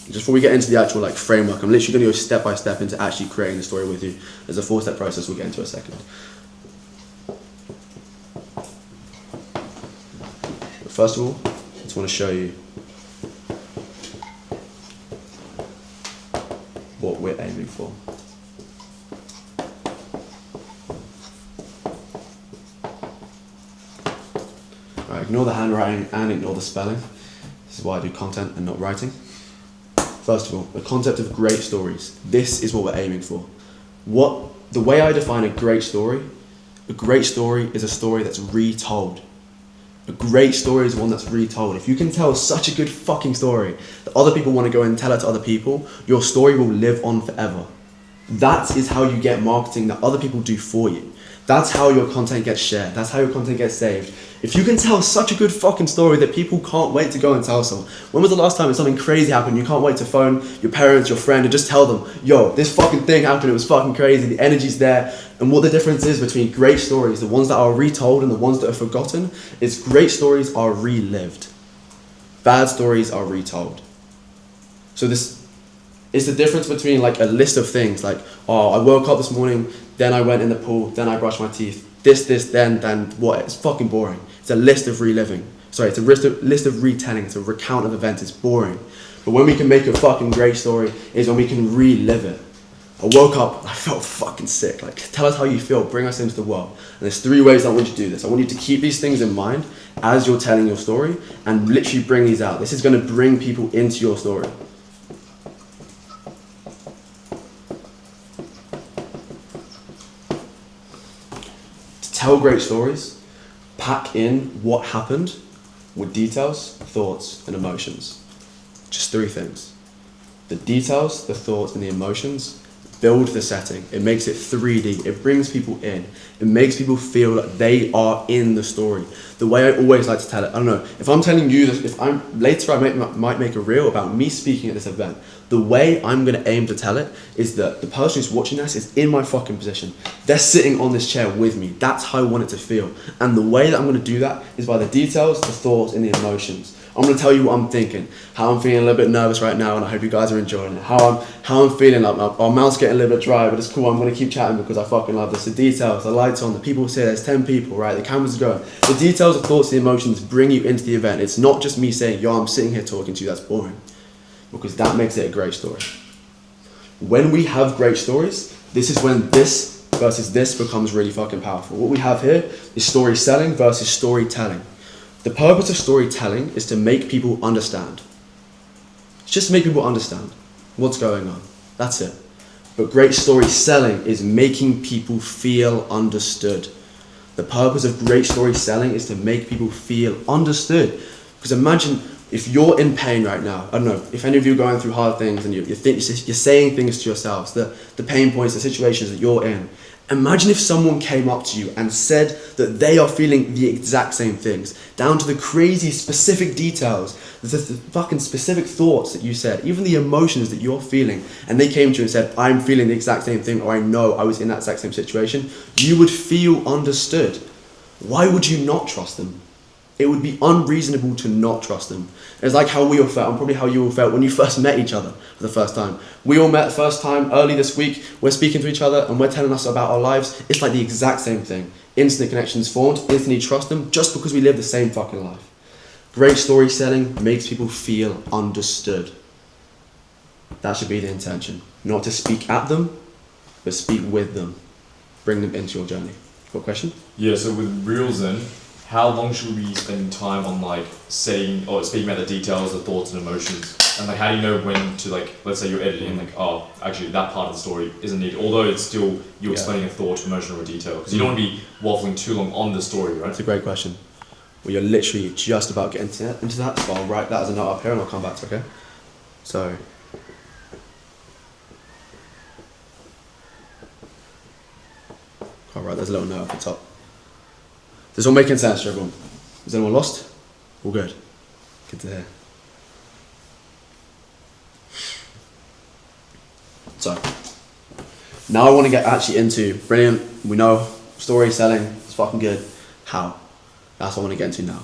Just before we get into the actual like framework, I'm literally going to go step by step into actually creating the story with you. There's a 4-step process we'll get into in a second. But first of all, I just want to show you what we're aiming for. Alright, ignore the handwriting and ignore the spelling. This is why I do content and not writing. First of all, the concept of great stories. This is what we're aiming for. The way I define a great story is a story that's retold. A great story is one that's retold. If you can tell such a good fucking story that other people want to go and tell it to other people, your story will live on forever. That is how you get marketing that other people do for you. That's how your content gets shared. That's how your content gets saved. If you can tell such a good fucking story that people can't wait to go and tell someone. When was the last time something crazy happened, you can't wait to phone your parents, your friend, and just tell them, yo, this fucking thing happened, it was fucking crazy, the energy's there. And what the difference is between great stories, the ones that are retold and the ones that are forgotten, is great stories are relived. Bad stories are retold. So this is the difference between like a list of things, like, oh, I woke up this morning, then I went in the pool, then I brushed my teeth, this, then what? It's fucking boring. It's a list of reliving. Sorry, it's a list of retelling. It's a recount of events. It's boring. But when we can make a fucking great story is when we can relive it. I woke up, I felt fucking sick. Like, tell us how you feel. Bring us into the world. And there's 3 ways I want you to do this. I want you to keep these things in mind as you're telling your story and literally bring these out. This is going to bring people into your story. Tell great stories, pack in what happened with details, thoughts, and emotions. Just 3 things. The details, the thoughts, and the emotions build the setting. It makes it 3D. It brings people in. It makes people feel that they are in the story. The way I always like to tell it, I don't know, if I'm telling you this, if I'm later I might make a reel about me speaking at this event. The way I'm going to aim to tell it is that the person who's watching this is in my fucking position. They're sitting on this chair with me. That's how I want it to feel. And the way that I'm going to do that is by the details, the thoughts, and the emotions. I'm going to tell you what I'm thinking, how I'm feeling a little bit nervous right now, and I hope you guys are enjoying it. How I'm feeling, like our mouth's getting a little bit dry, but it's cool. I'm going to keep chatting because I fucking love this. The details, the lights on, the people say there's 10 people, right? The cameras are going. The details, the thoughts, the emotions bring you into the event. It's not just me saying, yo, I'm sitting here talking to you. That's boring. Because that makes it a great story. When we have great stories, this is when this versus this becomes really fucking powerful. What we have here is story selling versus storytelling. The purpose of storytelling is to make people understand. It's just to make people understand what's going on. That's it. But great story selling is making people feel understood. The purpose of great story selling is to make people feel understood. Because imagine if you're in pain right now, I don't know, if any of you are going through hard things and you're saying things to yourselves, the pain points, the situations that you're in, imagine if someone came up to you and said that they are feeling the exact same things, down to the crazy specific details, the fucking specific thoughts that you said, even the emotions that you're feeling, and they came to you and said, I'm feeling the exact same thing, or I know I was in that exact same situation, you would feel understood. Why would you not trust them? It would be unreasonable to not trust them. It's like how we all felt, and probably how you all felt when you first met each other for the first time. We all met the first time early this week. We're speaking to each other and we're telling us about our lives. It's like the exact same thing. Instant connections formed, instantly trust them just because we live the same fucking life. Great story selling makes people feel understood. That should be the intention. Not to speak at them, but speak with them. Bring them into your journey. Got a question? Yeah, so with Reels then, how long should we be spending time on like saying or speaking about the details, the thoughts and emotions? And like how do you know when to like, let's say you're editing like, oh, actually that part of the story isn't needed, although it's still you explaining a thought, emotion or a detail. Because you don't want to be waffling too long on the story, right? That's a great question. Well, you're literally just about getting into that, so I'll write that as a note up here and I'll come back to it, okay? So, alright, there's a little note at the top. Is this all making sense to everyone? Is anyone lost? All good. Good to hear. So, now I want to get actually into, brilliant, we know, story selling, it's fucking good. How? That's what I want to get into now.